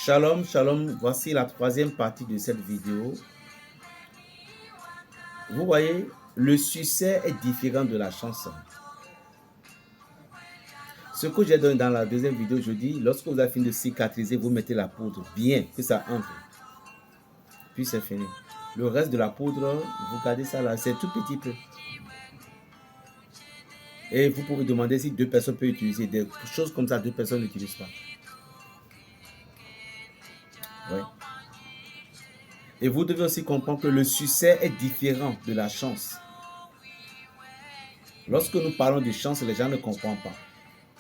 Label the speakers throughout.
Speaker 1: Shalom, shalom, voici la troisième partie de cette vidéo. Vous voyez, le succès est différent de la chance. Ce que j'ai donné dans la deuxième vidéo, je dis, lorsque vous avez fini de cicatriser, vous mettez la poudre bien, que ça entre. Puis c'est fini. Le reste de la poudre, vous gardez ça là, c'est tout petit peu. Et vous pouvez demander si deux personnes peuvent utiliser. Des choses comme ça, deux personnes n'utilisent pas. Oui. Et vous devez aussi comprendre que le succès est différent de la chance. Lorsque nous parlons de chance, les gens ne comprennent pas.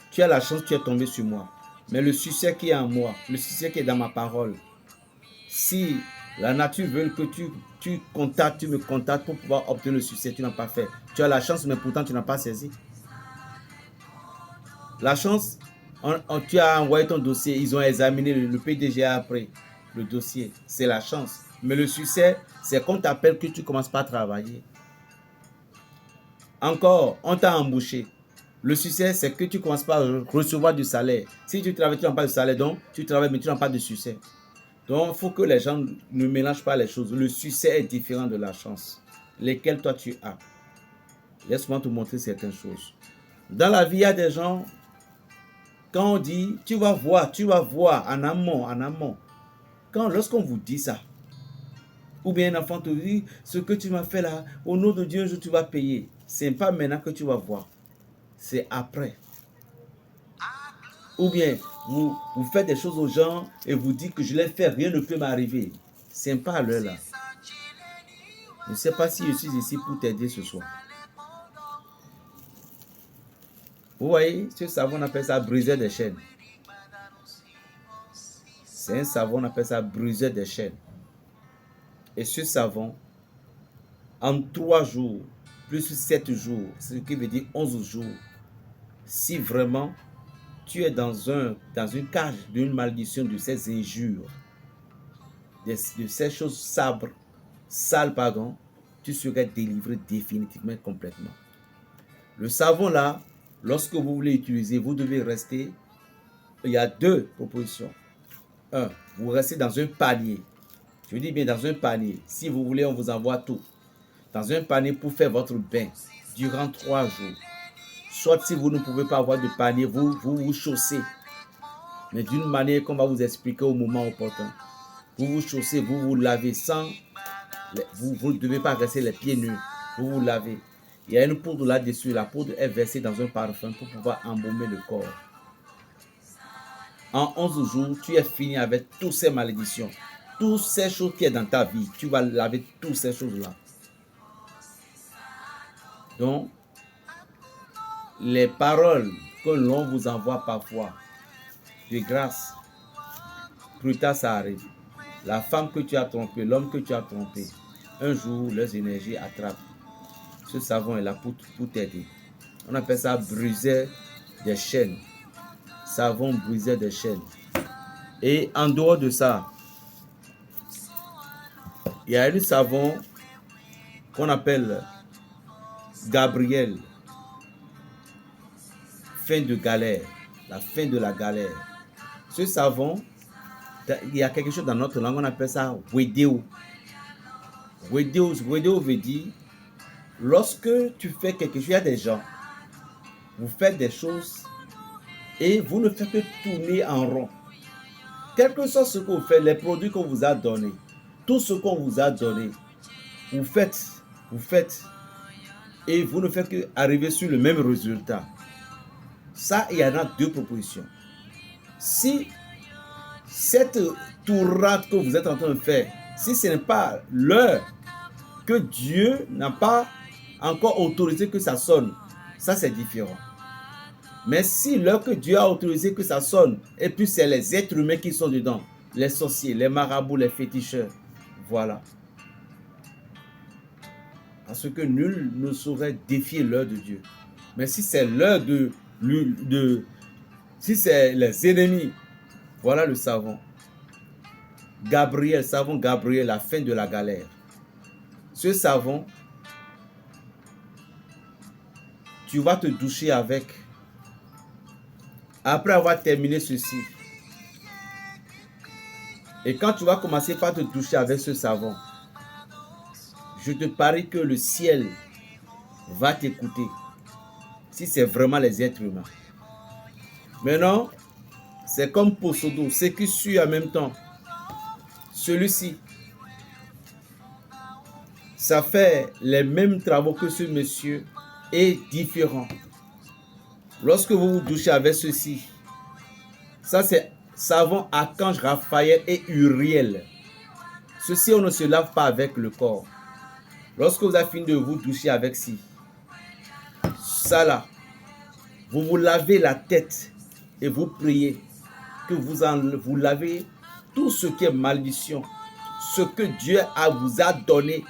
Speaker 1: Tu as la chance, tu es tombé sur moi. Mais le succès qui est en moi, le succès qui est dans ma parole, si la nature veut que tu me contactes pour pouvoir obtenir le succès, tu n'as pas fait. Tu as la chance, mais pourtant tu n'as pas saisi. La chance, tu as envoyé ton dossier, ils ont examiné, le PDG a appris le dossier. C'est la chance. Mais le succès, c'est qu'on t'appelle que tu ne commences pas à travailler. Encore, on t'a embauché. Le succès, c'est que tu ne commences pas à recevoir du salaire. Si tu travailles, tu n'as pas de salaire, donc tu travailles, mais tu n'as pas de succès. Donc, il faut que les gens ne mélangent pas les choses. Le succès est différent de la chance. Lesquelles toi tu as. Laisse-moi te montrer certaines choses. Dans la vie, il y a des gens, quand on dit, tu vas voir en amont. Lorsqu'on vous dit ça, ou bien un enfant te dit, ce que tu m'as fait là, au nom de Dieu, un jour tu vas payer. Ce n'est pas maintenant que tu vas voir. C'est après. Ou bien, vous faites des choses aux gens et vous dites que je les fais, rien ne peut m'arriver. Ce n'est pas à l'heure là. Je ne sais pas si je suis ici pour t'aider ce soir. Vous voyez, ce savon, on appelle ça briser des chaînes. C'est un savon, on appelle ça briser des chaînes. Et ce savon, en 3 jours, plus 7 jours, ce qui veut dire 11 jours, si vraiment tu es dans une cage d'une malédiction de ces injures, de ces choses sales, tu serais délivré définitivement, complètement. Le savon là, lorsque vous voulez utiliser, vous devez rester. Il y a 2 propositions. 1, vous restez dans un panier. Je dis bien dans un panier. Si vous voulez, on vous envoie tout. Dans un panier pour faire votre bain durant 3 jours. Soit si vous ne pouvez pas avoir de panier, vous chaussez. Mais d'une manière qu'on va vous expliquer au moment opportun. Vous chaussez, vous vous lavez sans... Vous ne devez pas rester les pieds nus. Vous vous lavez. Il y a une poudre là-dessus. La poudre est versée dans un parfum pour pouvoir embaumer le corps. En 11 jours, tu es fini avec toutes ces malédictions. Toutes ces choses qui sont dans ta vie. Tu vas laver toutes ces choses-là. Donc, les paroles que l'on vous envoie parfois, de grâce, plus tard ça arrive. La femme que tu as trompée, l'homme que tu as trompé, un jour, leurs énergies attrapent. Ce savon est là pour t'aider. On appelle ça briser des chaînes. Savon briser des chaînes. Et en dehors de ça, il y a un savon qu'on appelle Gabriel. Fin de galère. La fin de la galère. Ce savon, il y a quelque chose dans notre langue, on appelle ça Wedeo. Wedeo veut dire, lorsque tu fais quelque chose, il y a des gens, vous faites des choses et vous ne faites que tourner en rond. Quel que soit ce que vous faites, les produits qu'on vous a donnés, tout ce qu'on vous a donné, vous faites, et vous ne faites que arriver sur le même résultat. Ça, il y en a 2 propositions. Si cette tourade que vous êtes en train de faire, si ce n'est pas l'heure que Dieu n'a pas encore autorisé que ça sonne, ça c'est différent. Mais si l'heure que Dieu a autorisé que ça sonne, et puis c'est les êtres humains qui sont dedans, les sorciers, les marabouts, les féticheurs, voilà. Parce que nul ne saurait défier l'heure de Dieu. Mais si c'est l'heure si c'est les ennemis, voilà le savon. Gabriel, savon Gabriel, la fin de la galère. Ce savon, tu vas te doucher avec. Après avoir terminé ceci, Et quand tu vas commencer par te doucher avec ce savon, je te parie que le ciel va t'écouter. Si c'est vraiment les êtres humains. Maintenant, c'est comme Posodo, ce qui suit en même temps. Celui-ci, ça fait les mêmes travaux que ce monsieur est différent. Lorsque vous vous douchez avec ceci, ça c'est savon Archange Raphaël et Uriel. Ceci, on ne se lave pas avec le corps. Lorsque vous avez fini de vous doucher avec ci, ça là, vous vous lavez la tête et vous priez que vous lavez tout ce qui est malédiction, ce que Dieu vous a donné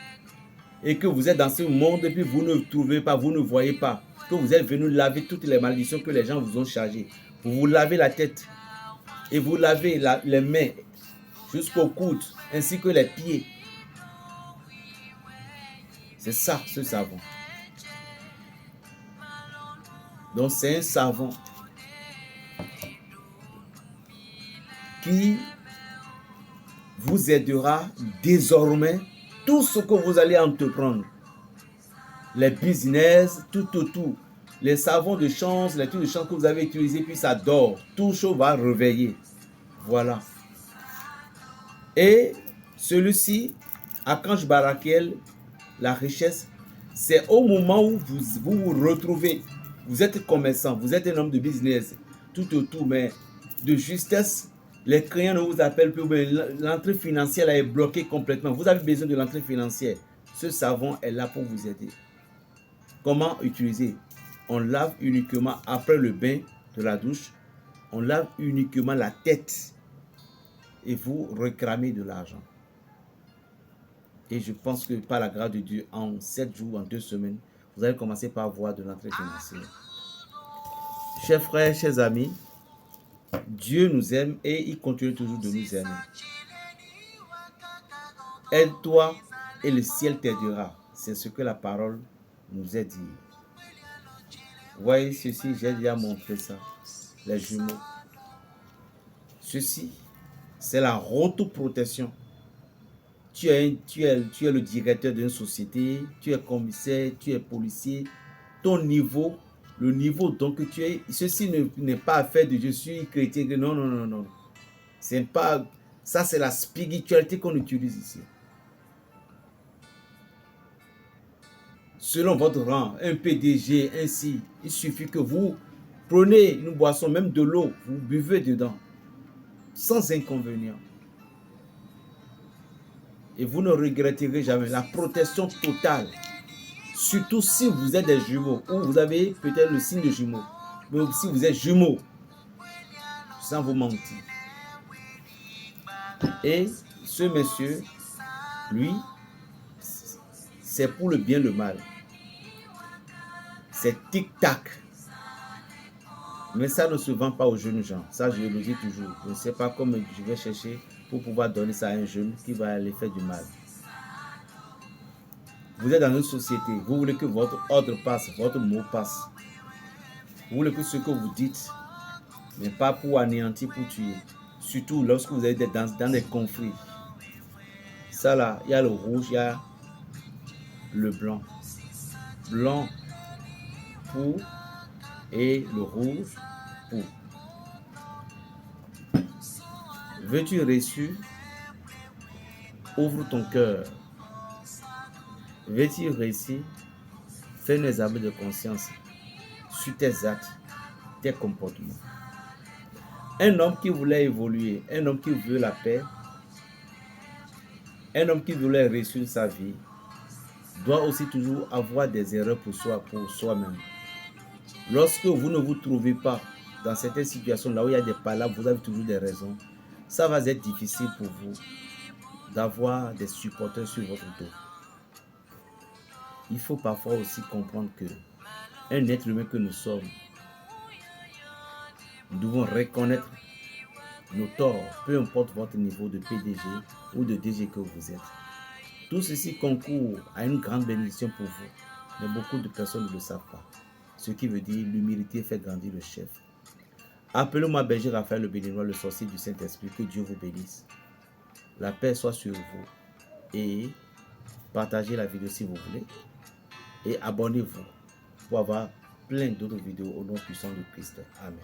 Speaker 1: et que vous êtes dans ce monde et puis vous ne trouvez pas, vous ne voyez pas, que vous êtes venu laver toutes les malédictions que les gens vous ont chargées. Vous vous lavez la tête et vous lavez les mains jusqu'au coude ainsi que les pieds. C'est ça, ce savon. Donc c'est un savon qui vous aidera désormais tout ce que vous allez entreprendre. Les business, tout. Les savons de chance, les trucs de chance que vous avez utilisés, puis ça dort. Tout chose va réveiller. Voilà. Et celui-ci, Archange Barakiel, la richesse, c'est au moment où vous retrouvez. Vous êtes commerçant, vous êtes un homme de business, tout, mais de justesse, les clients ne vous appellent plus. L'entrée financière là est bloquée complètement. Vous avez besoin de l'entrée financière. Ce savon est là pour vous aider. Comment utiliser? On lave uniquement après le bain de la douche. On lave uniquement la tête et vous réclamez de l'argent. Et je pense que par la grâce de Dieu, en 7 jours, en 2 semaines, vous allez commencer par avoir de l'entrée financière. Chers frères, chers amis, Dieu nous aime et il continue toujours de nous aimer. Aide-toi et le ciel t'aidera. C'est ce que la parole nous a dit. Voyez ceci, j'ai déjà montré ça. Les jumeaux. Ceci, c'est la rotoprotection. Tu es le directeur d'une société, tu es commissaire, tu es policier. Ton niveau, le niveau donc tu es, ceci n'est pas affaire de je suis chrétien. Non. C'est pas, ça c'est la spiritualité qu'on utilise ici. Selon votre rang, un PDG, ainsi, il suffit que vous prenez une boisson, même de l'eau, vous buvez dedans, sans inconvénient. Et vous ne regretterez jamais la protection totale. Surtout si vous êtes des jumeaux, ou vous avez peut-être le signe de jumeaux. Mais si vous êtes jumeaux, sans vous mentir. Et ce monsieur, lui, c'est pour le bien, le mal. C'est tic-tac. Mais ça ne se vend pas aux jeunes gens. Ça, je le dis toujours. Je ne sais pas comment je vais chercher pour pouvoir donner ça à un jeune qui va aller faire du mal. Vous êtes dans une société. Vous voulez que votre ordre passe, votre mot passe. Vous voulez que ce que vous dites n'est pas pour anéantir, pour tuer. Surtout lorsque vous êtes dans des conflits. Ça là, il y a le rouge, il y a le blanc. Blanc pour et le rouge pour. Veux-tu réussir? Ouvre ton cœur. Veux-tu réussir? Fais un examen de conscience sur tes actes, tes comportements. Un homme qui voulait évoluer, un homme qui veut la paix, un homme qui voulait réussir sa vie, doit aussi toujours avoir des erreurs pour soi-même. Lorsque vous ne vous trouvez pas dans certaines situations là où il y a des palabres, vous avez toujours des raisons, ça va être difficile pour vous d'avoir des supporters sur votre dos. Il faut parfois aussi comprendre que un être humain que nous sommes, nous devons reconnaître nos torts, peu importe votre niveau de PDG ou de DG que vous êtes. Tout ceci concourt à une grande bénédiction pour vous, mais beaucoup de personnes ne le savent pas. Ce qui veut dire l'humilité fait grandir le chef. Appelez-moi Berger Raphaël le Béninois, le sorcier du Saint-Esprit. Que Dieu vous bénisse. La paix soit sur vous. Et partagez la vidéo si vous voulez. Et abonnez-vous pour avoir plein d'autres vidéos au nom puissant de Christ. Amen.